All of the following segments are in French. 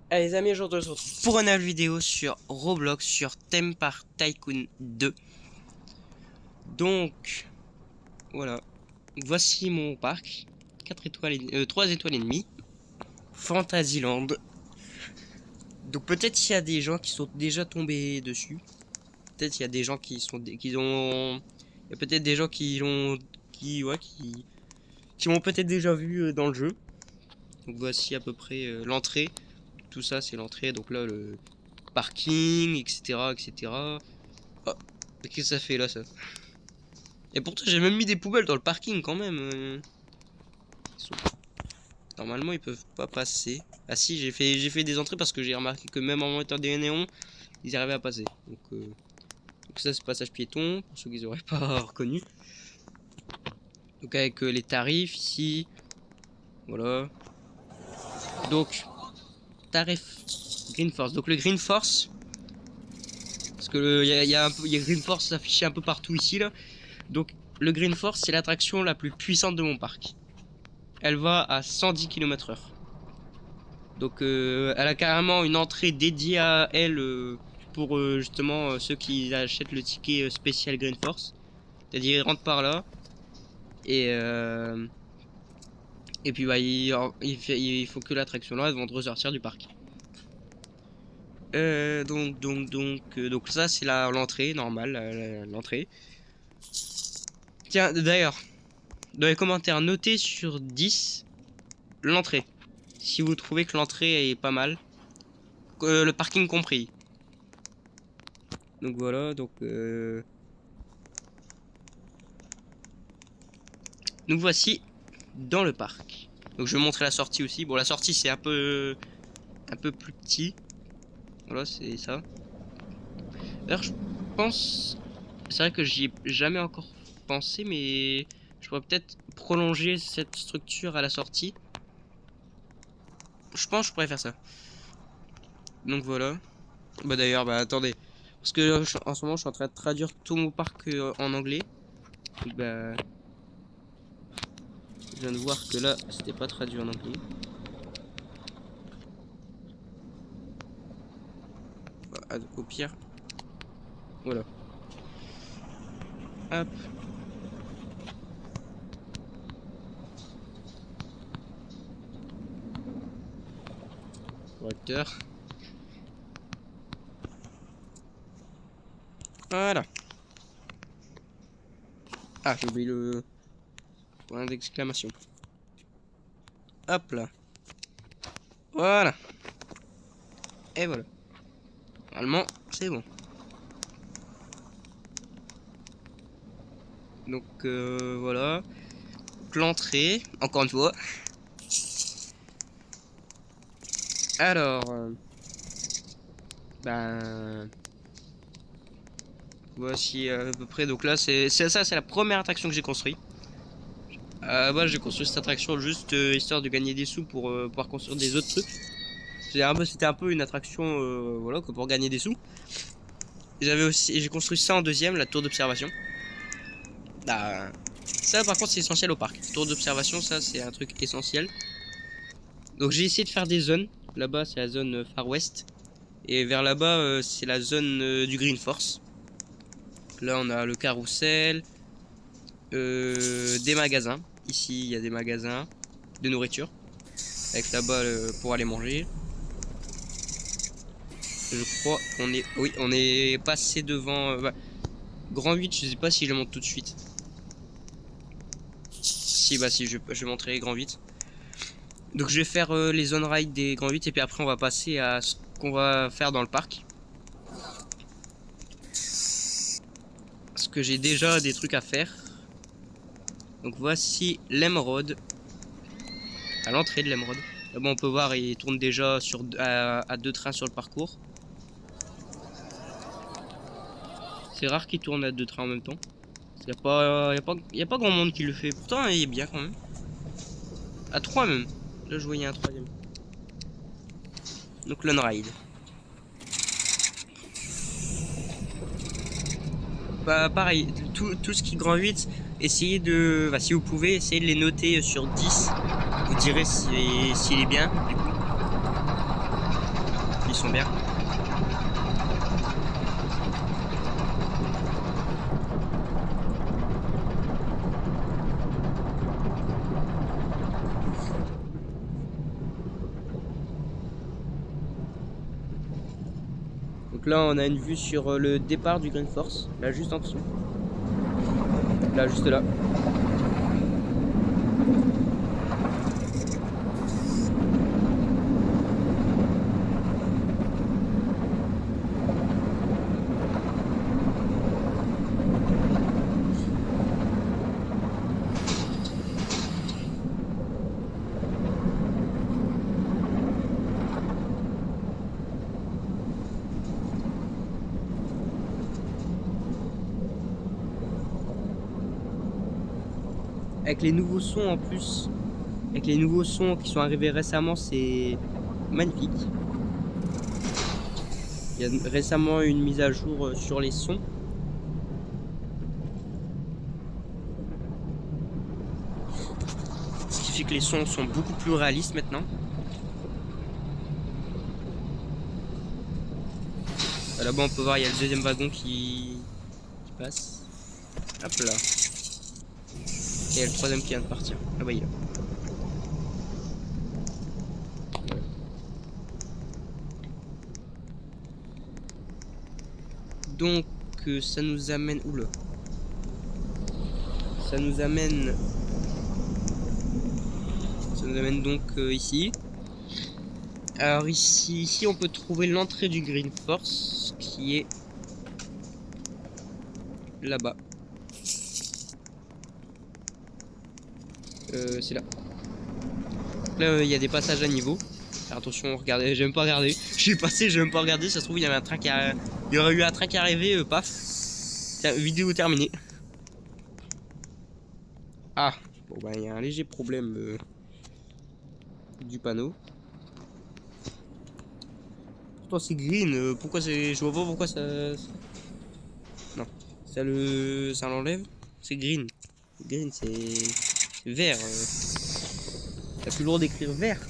Allez les amis, aujourd'hui on se retrouve pour une nouvelle vidéo sur Roblox, sur Theme Park Tycoon 2. Donc, voilà. Voici mon parc. 4 étoiles et, 3 étoiles et demie. Fantasyland. Donc peut-être il y a des gens qui sont déjà tombés dessus. Peut-être il y a des gens qui sont... qui ont... Il y a peut-être des gens qui ont... qui m'ont peut-être déjà vu dans le jeu. Donc voici à peu près l'entrée. Tout ça c'est l'entrée, donc là le parking, etc, etc. Oh, qu'est-ce que ça fait là, ça? Et pourtant j'ai même mis des poubelles dans le parking quand même. Normalement ils peuvent pas passer. Ah si, j'ai fait des entrées parce que j'ai remarqué que même en mettant des néons ils arrivaient à passer. Donc ça c'est passage piéton pour ceux qui auraient pas reconnu. Donc avec les tarifs ici, voilà. Donc tarif Green Force. Donc le Green Force, parce que il y a Green Force affiché un peu partout ici là. Donc le Green Force c'est l'attraction la plus puissante de mon parc. Elle va à 110 km/h. Donc elle a carrément une entrée dédiée à elle pour justement ceux qui achètent le ticket spécial Green Force. C'est-à-dire ils rentrent par là et puis bah il faut que l'attraction là avant de ressortir du parc. Donc ça c'est l'entrée normale, l'entrée. Tiens d'ailleurs, dans les commentaires notez sur 10 l'entrée. Si vous trouvez que l'entrée est pas mal, le parking compris. Donc voilà, donc nous voici dans le parc. Donc je vais montrer la sortie aussi. Bon, la sortie c'est un peu plus petit. Voilà, c'est ça. D'ailleurs, je pense, c'est vrai que j'y ai jamais encore pensé, mais je pourrais peut-être prolonger cette structure à la sortie. Je pense que je pourrais faire ça. Donc voilà. Bah d'ailleurs, bah attendez, parce que en ce moment je suis en train de traduire tout mon parc en anglais. Donc bah, je viens de voir que là c'était pas traduit en anglais. Bah, au pire, voilà. Hop. Correcteur. Voilà. Ah, j'ai oublié le point d'exclamation. Hop là. Voilà. Et voilà. Normalement, c'est bon. Donc voilà. L'entrée, encore une fois. Alors, ben voici à peu près. Donc là, c'est ça, c'est la première attraction que j'ai construite. Moi, j'ai construit cette attraction juste histoire de gagner des sous pour pouvoir construire des autres trucs. C'était un peu une attraction, voilà, pour gagner des sous. J'ai construit ça en deuxième, la tour d'observation. Bah, ça, par contre, c'est essentiel au parc. Tour d'observation, ça, c'est un truc essentiel. Donc, j'ai essayé de faire des zones. Là-bas, c'est la zone Far West. Et vers là-bas, c'est la zone du Green Force. Là, on a le carrousel. Des magasins. Ici, il y a des magasins de nourriture. Avec là-bas pour aller manger. Je crois qu'on est... Oui, on est passé devant... Grand 8, je sais pas si je le monte tout de suite. Si, bah si, je vais montrer Grand 8. Donc je vais faire les zones ride des Grand 8 et puis après on va passer à ce qu'on va faire dans le parc. Parce que j'ai déjà des trucs à faire. Donc voici l'émeraude. À l'entrée de l'émeraude. Bon, on peut voir, il tourne déjà à 2 trains sur le parcours. C'est rare qu'il tourne à 2 trains en même temps. Il n'y a pas grand monde qui le fait. Pourtant, il est bien quand même. À 3 même. Là, je voyais un troisième. Donc, l'on ride. Bah, pareil, tout ce qui grand 8, essayez de... Bah, si vous pouvez, essayez de les noter sur 10. Vous direz s'il est bien, du coup. Ils sont bien. Donc là on a une vue sur le départ du Green Force, là juste en dessous. Là juste là. Avec les nouveaux sons en plus, avec les nouveaux sons qui sont arrivés récemment, c'est magnifique. Il y a récemment une mise à jour sur les sons. Ce qui fait que les sons sont beaucoup plus réalistes maintenant. Là-bas on peut voir, il y a le deuxième wagon qui passe. Hop là. Et il y a le troisième qui vient de partir. Là-bas il est là. Donc ça nous amène... Oula. Ça nous amène donc ici. Alors ici on peut trouver l'entrée du Green Force qui est là-bas. C'est là. Là il y a des passages à niveau. Alors, attention, regardez, j'ai même pas regardé. Je suis passé, j'ai même pas regardé. Ça se trouve il y avait un train qui a... Il y aurait eu un train qui arrivait, paf. Vidéo terminée. Ah, bon bah il y a un léger problème du panneau. Pourtant c'est green, pourquoi c'est... Je vois pas pourquoi ça... Non, ça l'enlève. C'est green. Green c'est vert. T'as plus le droit d'écrire vert.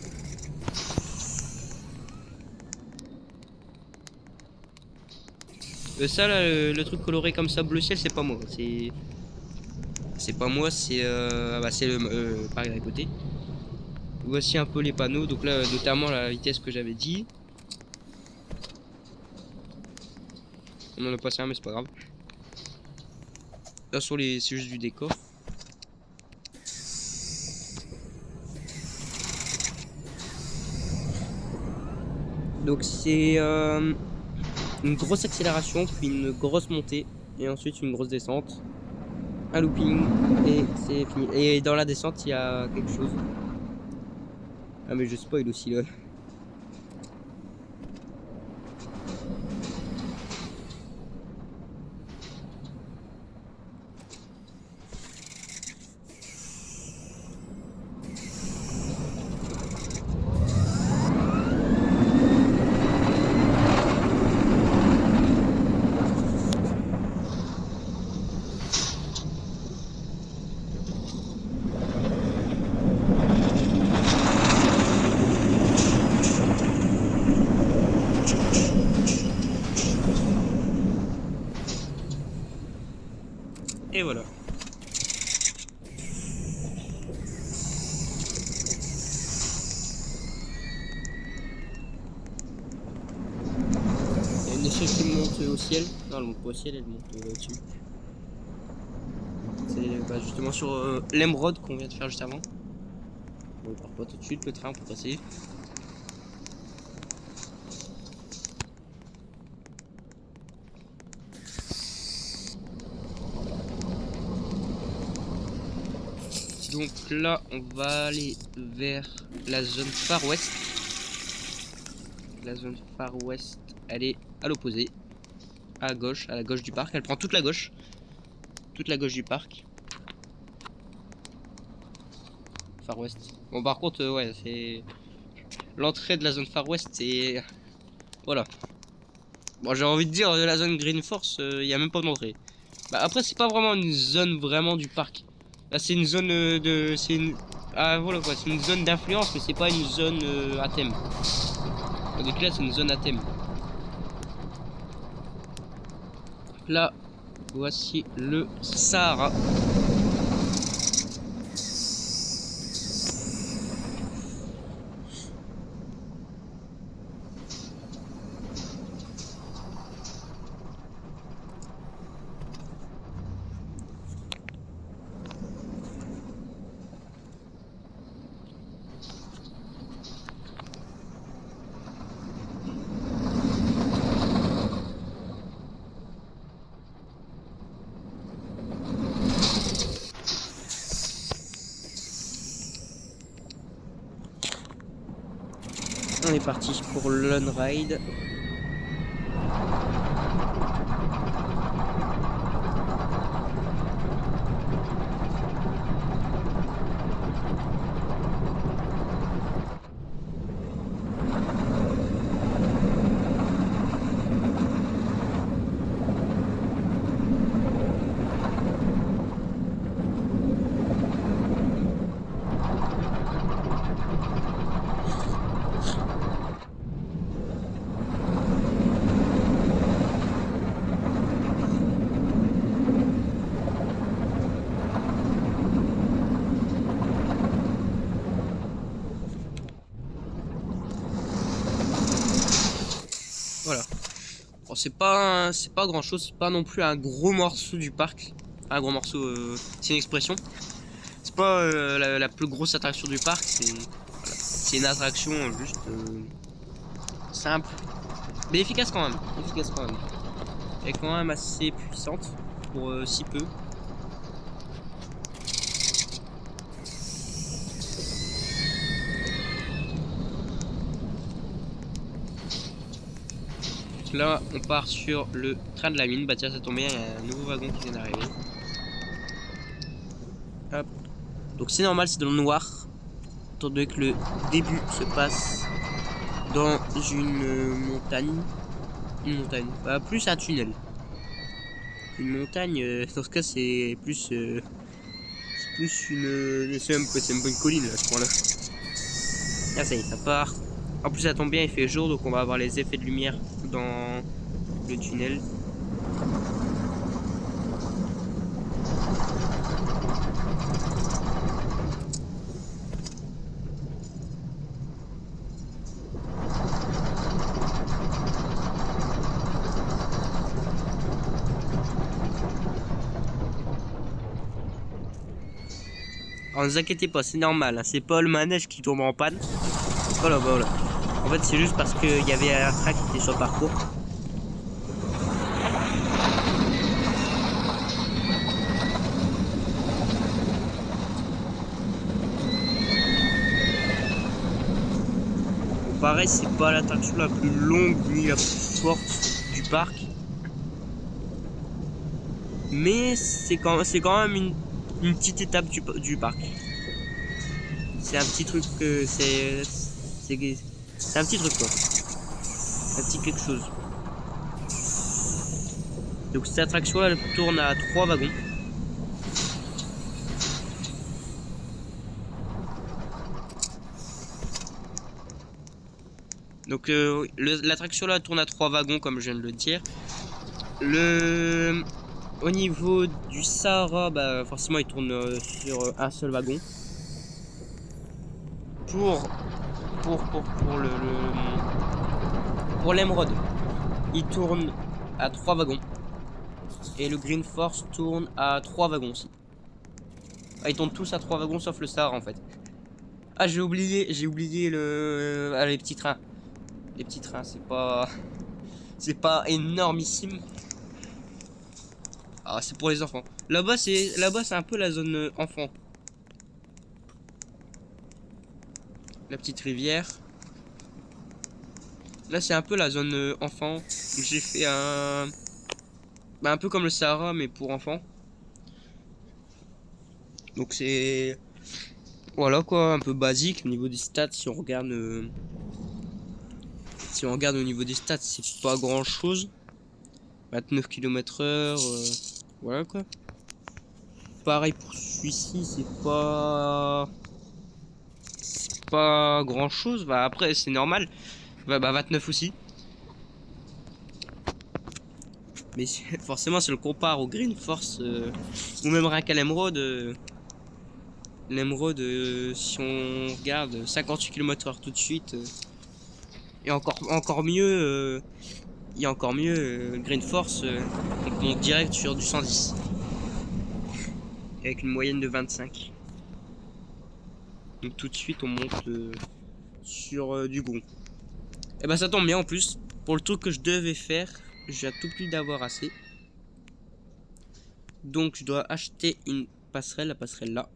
Ça là, le truc coloré comme ça bleu ciel, c'est pas moi. C'est pas moi, c'est c'est le pareil à côté. Voici un peu les panneaux, donc là notamment la vitesse que j'avais dit. On en a passé un mais c'est pas grave. Là sur les, c'est juste du décor. Donc c'est une grosse accélération puis une grosse montée et ensuite une grosse descente. Un looping et c'est fini. Et dans la descente il y a quelque chose. Ah mais je spoil aussi là. Et voilà. Il y a une échelle qui monte au ciel. Non, elle monte pas au ciel, elle monte au-dessus. C'est justement sur l'émeraude qu'on vient de faire juste avant. Bon, il part pas tout de suite, le train peut passer. Donc là, on va aller vers la zone Far West. La zone Far West, elle est à l'opposé, à gauche, à la gauche du parc. Elle prend toute la gauche du parc. Far West. Bon, par contre, ouais, c'est l'entrée de la zone Far West, c'est voilà. Bon, j'ai envie de dire la zone Green Force, il y a même pas d'entrée. Bah, après, c'est pas vraiment une zone vraiment du parc. Là, c'est une zone ah voilà quoi, c'est une zone d'influence, mais c'est pas une zone à thème. Donc là c'est une zone à thème. Là voici le Sahara. On est parti pour l'on ride. Voilà. Bon, c'est pas grand chose, c'est pas non plus un gros morceau du parc. Un gros morceau, c'est une expression. C'est pas la plus grosse attraction du parc, c'est voilà. C'est une attraction juste simple, mais efficace quand même. Efficace quand même. Et quand même assez puissante pour si peu. Là, on part sur le train de la mine. Bah tiens, ça tombe bien, il y a un nouveau wagon qui vient d'arriver. Hop. Donc c'est normal, c'est dans le noir. Étant donné que le début se passe dans une montagne. Une montagne. Bah, plus un tunnel. Une montagne, dans ce cas, c'est plus une... C'est même pas une colline, là, je crois, là. Ah, ça y est, ça part. En plus, ça tombe bien, il fait jour, donc on va avoir les effets de lumière dans le tunnel. Alors, ne vous inquiétez pas, c'est normal, hein, c'est pas le manège qui tombe en panne. Voilà, voilà. En fait, c'est juste parce qu'il y avait un train qui était sur le parcours. Pareil, c'est pas l'attraction la plus longue ni la plus forte du parc. Mais c'est quand même une petite étape du parc. C'est un petit truc que c'est un petit truc quoi. Un petit quelque chose. Donc cette attraction elle tourne à 3 wagons. Donc l'attraction là tourne à 3 wagons comme je viens de le dire. Au niveau du Sahara, bah forcément il tourne sur un seul wagon. Pour l'émeraude, il tourne à 3 wagons. Et le Green Force tourne à 3 wagons aussi. Ah, ils tournent tous à 3 wagons sauf le Sahara en fait. Ah, j'ai oublié les petits trains. Les petits trains, c'est pas énormissime. Ah, c'est pour les enfants. Là-bas, c'est un peu la zone enfant. La petite rivière. Là, c'est un peu la zone enfant. J'ai fait un peu comme le Sahara, mais pour enfants. Donc c'est... Voilà quoi, un peu basique au niveau des stats. Si on regarde au niveau des stats, c'est pas grand chose. 29 km/h. Voilà quoi. Pareil pour celui-ci, c'est pas grand chose. Bah, après, c'est normal. Bah 29 aussi. Mais forcément, si on le compare au Green Force ou même rien qu'à l'Emerald, l'Emerald, si on regarde 58 km/h tout de suite, et encore mieux, il y a encore mieux, Green Force, on monte direct sur du 110 avec une moyenne de 25. Donc tout de suite, on monte sur du gros. Et bah ça tombe bien en plus. Pour le truc que je devais faire, j'ai à tout plus d'avoir assez. Donc je dois acheter une passerelle, la passerelle là.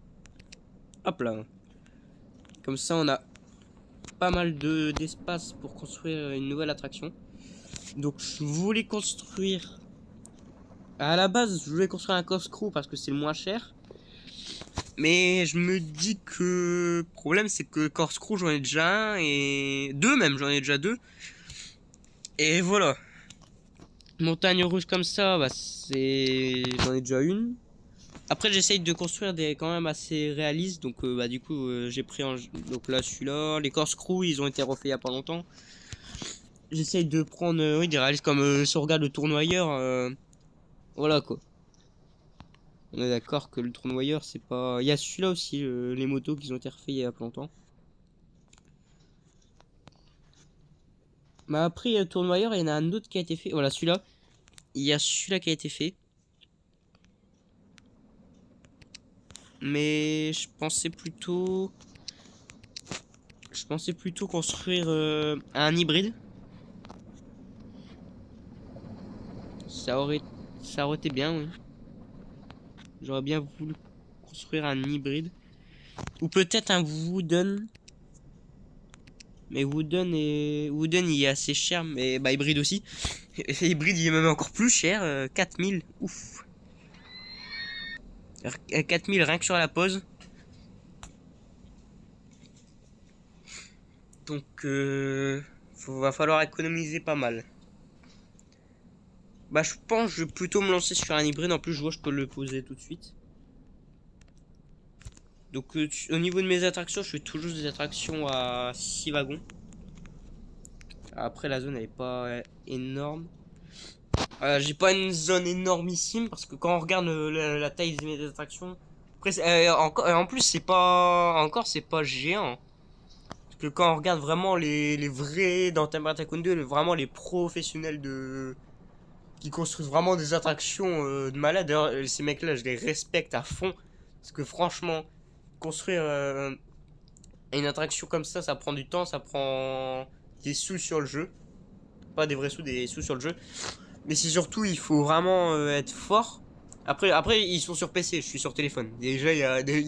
Hop là. Comme ça on a pas mal d'espace pour construire une nouvelle attraction. Donc je voulais construire... À la base je voulais construire un corkscrew parce que c'est le moins cher. Mais je me dis que le problème c'est que corkscrew j'en ai déjà un et... deux même, j'en ai déjà deux. Et voilà. Montagne rouge comme ça, bah c'est... J'en ai déjà une. Après j'essaye de construire des quand même assez réalistes. Donc bah du coup j'ai pris un... Donc là celui-là. Les corkscrew ils ont été refaits il y a pas longtemps. J'essaye de prendre oui, des réalistes comme si on regarde le tournoyeur. Voilà quoi. On est d'accord que le tournoyeur c'est pas... Il y a celui-là aussi, les motos qui ont été refaits il y a pas longtemps. Mais après le tournoyeur il y en a un autre qui a été fait. Voilà celui-là. Il y a celui-là qui a été fait. Mais je pensais plutôt construire un hybride. Ça aurait été bien, oui. J'aurais bien voulu construire un hybride. Ou peut-être un wooden. Mais wooden il est assez cher, mais bah hybride aussi. Et hybride il est même encore plus cher, 4000. Ouf. 4000 rien que sur la pause. Donc va falloir économiser pas mal. Bah je pense que je vais plutôt me lancer sur un hybride. En plus je vois je peux le poser tout de suite. Donc au niveau de mes attractions, je fais toujours des attractions à 6 wagons. Après la zone elle est pas énorme. J'ai pas une zone énormissime parce que quand on regarde la taille de mes attractions, après, en plus c'est pas géant. Parce que quand on regarde vraiment les vrais dans Temple Tycoon 2, vraiment les professionnels qui construisent vraiment des attractions de malade. D'ailleurs ces mecs là je les respecte à fond parce que franchement construire une attraction comme ça prend du temps, ça prend des sous sur le jeu. Pas des vrais sous, des sous sur le jeu. Mais c'est surtout, il faut vraiment être fort. Après, ils sont sur PC, je suis sur téléphone. Déjà, il y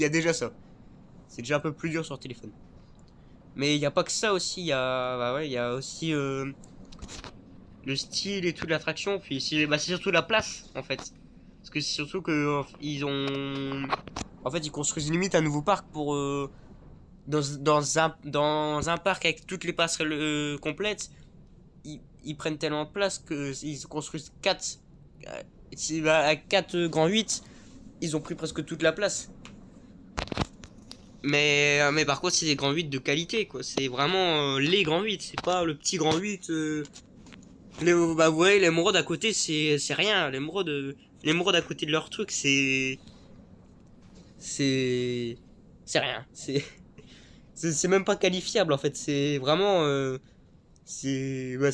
a déjà ça. C'est déjà un peu plus dur sur téléphone. Mais il n'y a pas que ça aussi, il y a, bah ouais, il y a aussi le style et toute l'attraction. Puis c'est surtout la place, en fait. Parce que c'est surtout que ils ont... En fait, ils construisent limite un nouveau parc pour... dans un parc avec toutes les passerelles complètes. Ils prennent tellement de place qu'ils construisent 4 à 4 grands 8, ils ont pris presque toute la place. Mais par contre c'est des grands 8 de qualité quoi, c'est vraiment les grands 8, c'est pas le petit grand 8 bah vous voyez l'émeraude à côté c'est rien, l'émeraude à côté de leur truc c'est rien, c'est même pas qualifiable en fait, c'est vraiment c'est bah,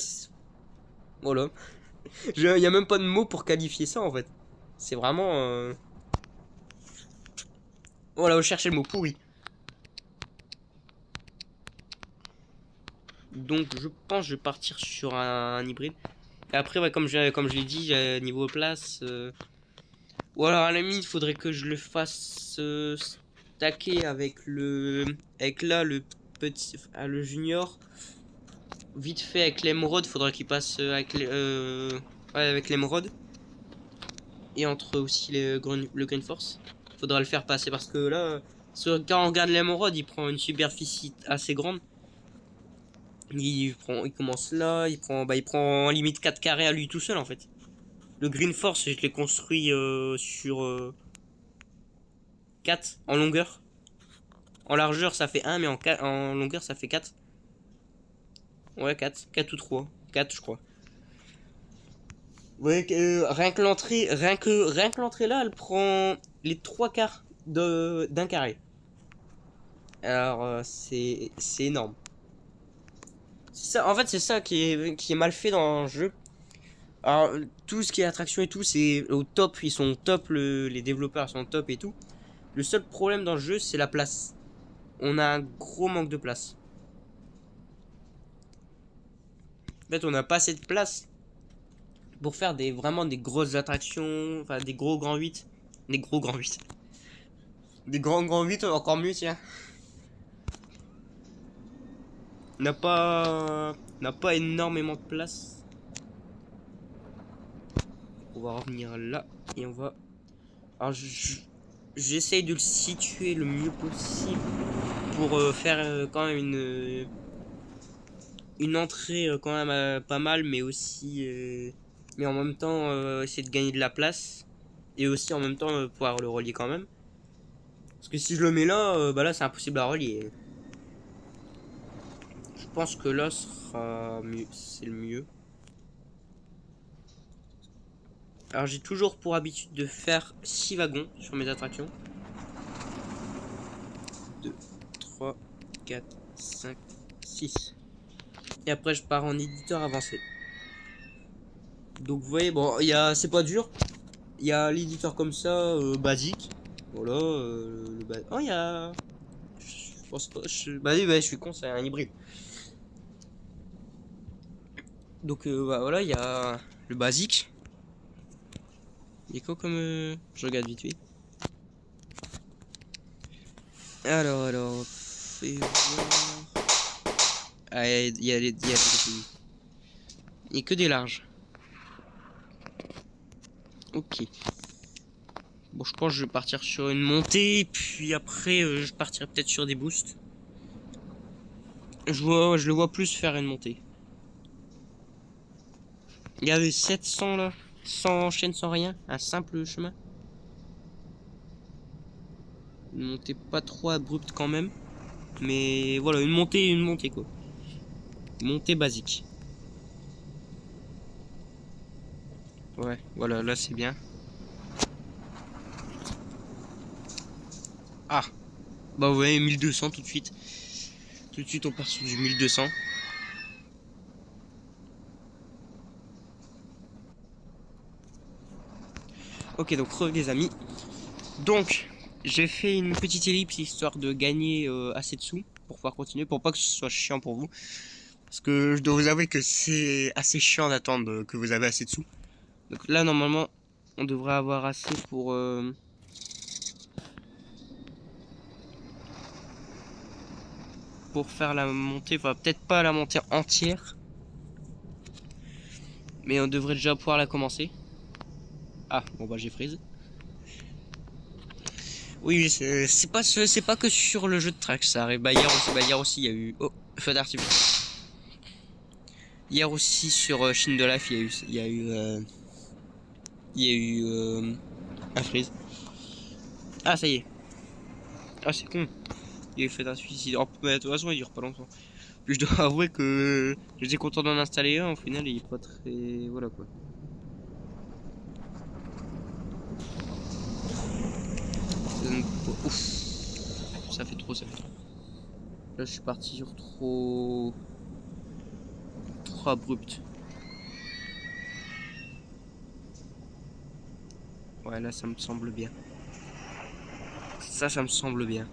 voilà. Il y a même pas de mots pour qualifier ça en fait. C'est vraiment... Voilà, je cherchais le mot pourri. Donc je pense que je vais partir sur un hybride. Et après, ouais, comme je l'ai dit, niveau place... Ou alors à la limite, il faudrait que je le fasse stacker avec avec là, le petit... le junior. Vite fait avec l'émeraude, faudrait qu'il passe avec l'émeraude. Et entre aussi le Green Force. Faudra le faire passer parce que là, quand on regarde l'émeraude, il prend une superficie assez grande. Il commence là, il prend en limite 4 carrés à lui tout seul en fait. Le Green Force, je l'ai construit sur 4 en longueur. En largeur, ça fait 1, mais en longueur, ça fait 4. Ouais, 4. 4 ou 3. 4, je crois. Ouais, rien que l'entrée, rien que l'entrée là, elle prend les 3 quarts d'un carré. Alors, c'est énorme. Ça, en fait, c'est ça qui est mal fait dans le jeu. Alors, tout ce qui est attraction et tout, c'est au top. Ils sont au top, les développeurs sont au top et tout. Le seul problème dans le jeu, c'est la place. On a un gros manque de place. En fait, on n'a pas assez de place pour faire vraiment des grosses attractions. Enfin, des gros grands 8. Des gros grands 8. Des grands 8, encore mieux, tiens. N'a pas énormément de place. On va revenir là et on va. Alors j'essaye de le situer le mieux possible pour faire quand même une entrée quand même pas mal, mais aussi mais en même temps essayer de gagner de la place et aussi en même temps pouvoir le relier quand même. Parce que si je le mets là, bah là c'est impossible à relier. Je pense que là sera mieux, c'est le mieux. Alors j'ai toujours pour habitude de faire 6 wagons sur mes attractions. 2, 3, 4, 5, 6. Et après je pars en éditeur avancé. Donc vous voyez, bon, c'est pas dur. Il y a l'éditeur comme ça, basique. Voilà, oh il y a... Je pense pas, bah oui, je suis con, c'est un hybride. Donc bah, voilà, il y a le basique. Il y a quoi comme... Je regarde vite fait. Alors... Fais voir... Ah, il y a que des larges. Ok. Bon, je pense que je vais partir sur une montée, puis après, je partirai peut-être sur des boosts. Je le vois plus faire une montée. Il y avait 700 là, sans chaîne, sans rien, un simple chemin. Une montée pas trop abrupte quand même. Mais voilà, une montée quoi. Montée basique. Ouais, voilà, là c'est bien. Ah, bah ouais, 1200 tout de suite. Tout de suite on part sur du 1200. Ok, donc les amis. Donc, j'ai fait une petite ellipse histoire de gagner assez de sous pour pouvoir continuer, pour pas que ce soit chiant pour vous. Parce que je dois vous avouer que c'est assez chiant d'attendre que vous avez assez de sous. Donc là, normalement, on devrait avoir assez pour faire la montée. Enfin, peut-être pas la montée entière. Mais on devrait déjà pouvoir la commencer. Ah, bon bah j'ai freeze. Oui, c'est pas que sur le jeu de track, ça arrive. Bah hier aussi, il y a eu... Oh, feu d'artifice. Hier aussi sur Shin de Life, il y a eu un freeze. Ah, ça y est. Ah, c'est con. Il y a eu fait un suicide. Oh, mais de toute façon, il dure pas longtemps. Puis je dois avouer que j'étais content d'en installer un. Au final, il est pas très... Voilà quoi. Ouf. Ça fait trop, ça fait trop. Là, je suis parti sur trop abrupt. Ouais, là, ça me semble bien. Ça me semble bien.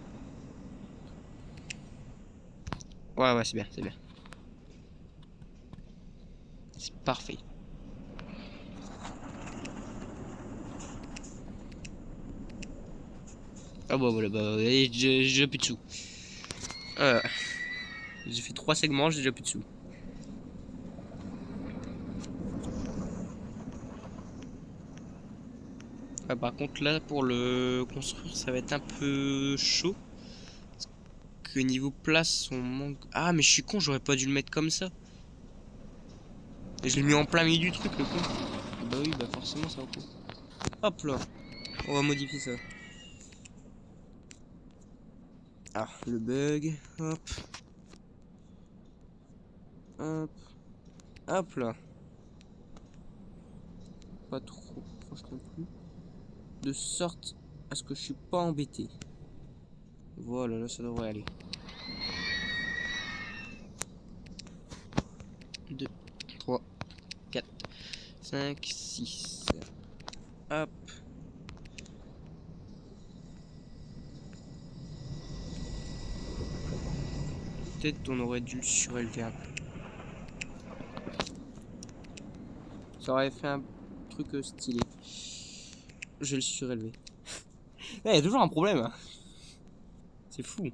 Ouais, c'est bien, c'est bien. C'est parfait. Ah bah voilà, bah j'ai déjà plus de sous. J'ai fait 3 segments, j'ai déjà plus de sous. Ah, par contre là, pour le construire, ça va être un peu chaud. Parce que niveau place, on manque... Ah mais je suis con, j'aurais pas dû le mettre comme ça. Et je l'ai mis en plein milieu du truc, le con. Bah oui, bah forcément ça va pas. Hop là, on va modifier ça. Ah, le bug, hop. Hop. Hop là. Pas trop proche non plus. De sorte à ce que je suis pas embêté. Voilà, là ça devrait aller. 2, 3, 4, 5, 6. Hop. Peut-être on aurait dû le surélever un peu. Ça aurait fait un truc stylé. Je vais le surélever. Il y a toujours un problème. Hein. C'est fou.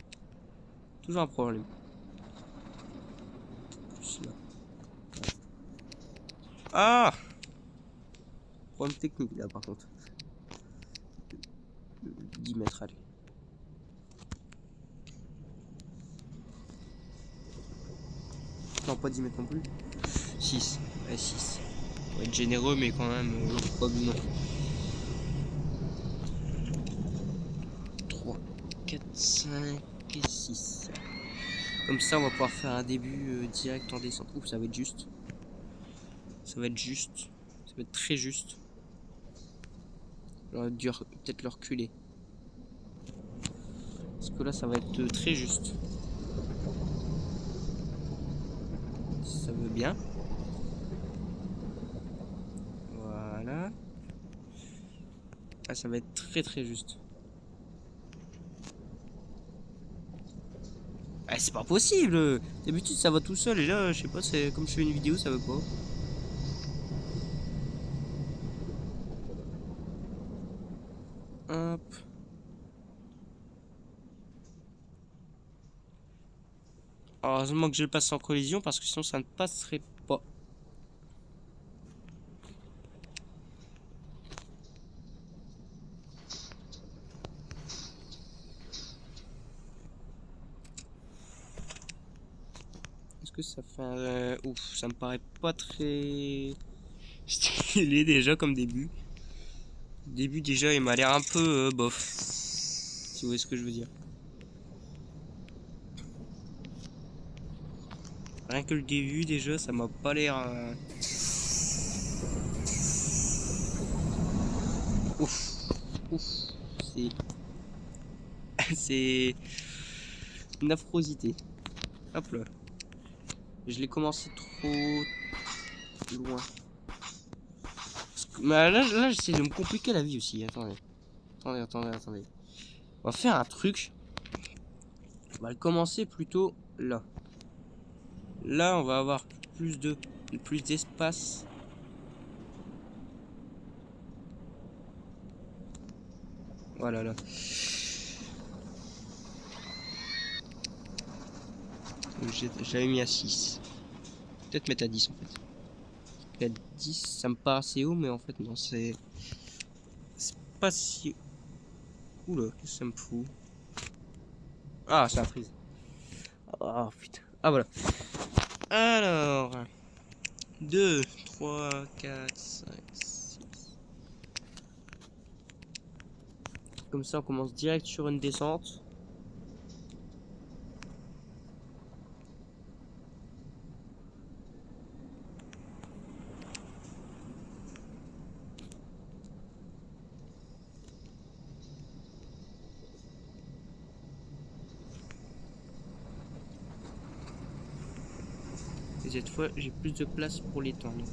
Toujours un problème. Plus là. Ah! Problème technique là par contre. 10 mètres, allez. Non, pas 10 mètres non plus. 6. Ouais, 6. On va être généreux, mais quand même, pas non. 3, 4, 5 et 6. Comme ça, on va pouvoir faire un début direct en descente. Oups, ça va être juste. Ça va être juste. Ça va être très juste. J'aurais dû peut-être le reculer. Parce que là, ça va être très juste. Si ça veut bien. Voilà. Ah, ça va être très très juste. Ah, c'est pas possible! D'habitude, ça va tout seul. Et là, je sais pas, c'est comme je fais une vidéo, ça veut pas. Hop. Heureusement que je le passe en collision parce que sinon ça ne passerait pas. Est-ce que ça fait un... Ouf, ça me paraît pas très stylé déjà comme début. Début déjà il m'a l'air un peu bof. Si vous voyez ce que je veux dire. Rien que le début déjà ça m'a pas l'air... Ouf. Ouf. C'est... C'est... une affrosité. Hop là. Je l'ai commencé trop loin. Mais là j'essaie de me compliquer la vie aussi. Attendez. Attendez. On va faire un truc. On va le commencer plutôt là. Là, on va avoir plus d'espace. Voilà, là. J'avais mis à 6. Peut-être mettre à 10 en fait. À 10, ça me paraît assez haut, mais en fait, non, c'est pas si... Oula, qu'est-ce que ça me fout? Ah, ça a prise. Ah, putain. Ah, voilà. Alors... 2, 3, 4, 5, 6. Comme ça, on commence direct sur une descente. Et cette fois, j'ai plus de place pour l'étendre.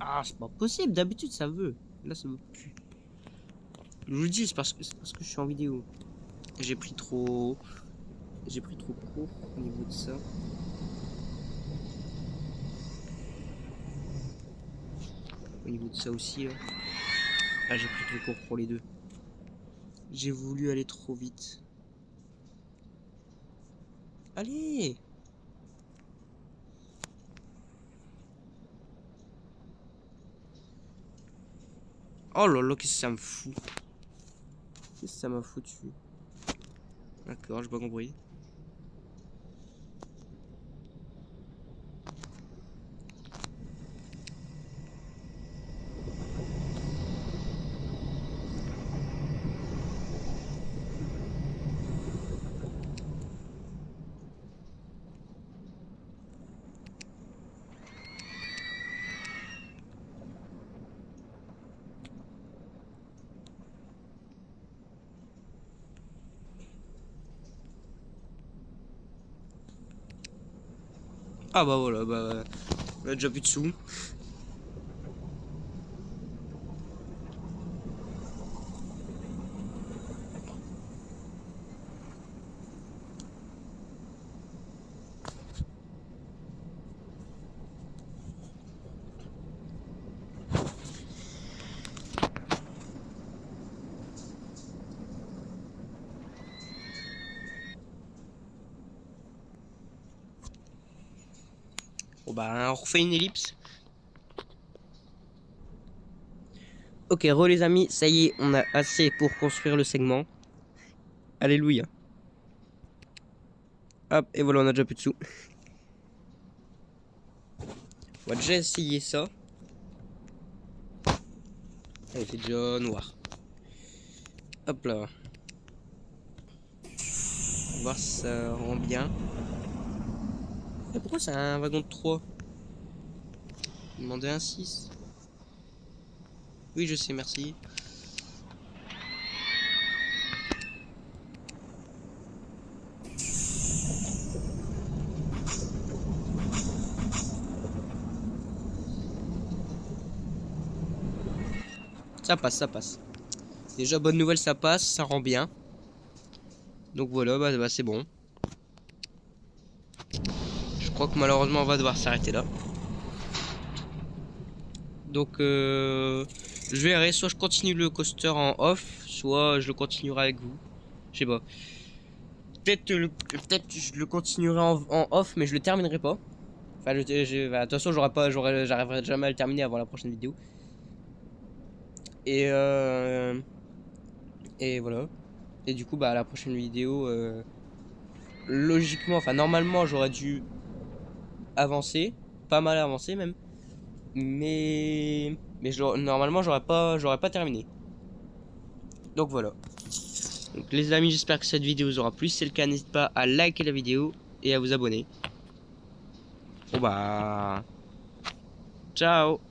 Ah, c'est pas possible, d'habitude ça veut. Là, ça veut plus. Je vous le dis, c'est parce que je suis en vidéo. J'ai pris trop court au niveau de ça. Au niveau de ça aussi, là. Ah, j'ai pris trop court pour les deux. J'ai voulu aller trop vite. Allez! Oh là là, qu'est-ce que ça me fout? Qu'est-ce que ça m'a foutu? D'accord, j'ai pas compris. Ah bah voilà, bah on a déjà plus de sous. Bon bah on refait une ellipse. Ok, les amis, ça y est, on a assez pour construire le segment. Alléluia. Hop, et voilà, on a déjà plus de sous. On va déjà essayer ça. Allez, c'est déjà noir. Hop là. On va voir si ça rend bien. Et pourquoi c'est un wagon de 3? Demander un 6. Oui, je sais, merci. Ça passe, ça passe. Déjà, bonne nouvelle, ça passe, ça rend bien. Donc voilà, bah c'est bon. Je crois que malheureusement, on va devoir s'arrêter là. Donc, je verrai, soit je continue le coaster en off, soit je le continuerai avec vous. Je sais pas. Peut-être je le continuerai en off, mais je le terminerai pas. Enfin, bah, de toute façon, j'arriverai jamais à le terminer avant la prochaine vidéo. Et et voilà. Et du coup, bah, la prochaine vidéo, logiquement, enfin, normalement, j'aurais dû avancer, pas mal avancer même. Mais normalement, j'aurais pas terminé. Donc voilà. Donc les amis, j'espère que cette vidéo vous aura plu. Si c'est le cas, n'hésitez pas à liker la vidéo et à vous abonner. Bon bah... Ciao.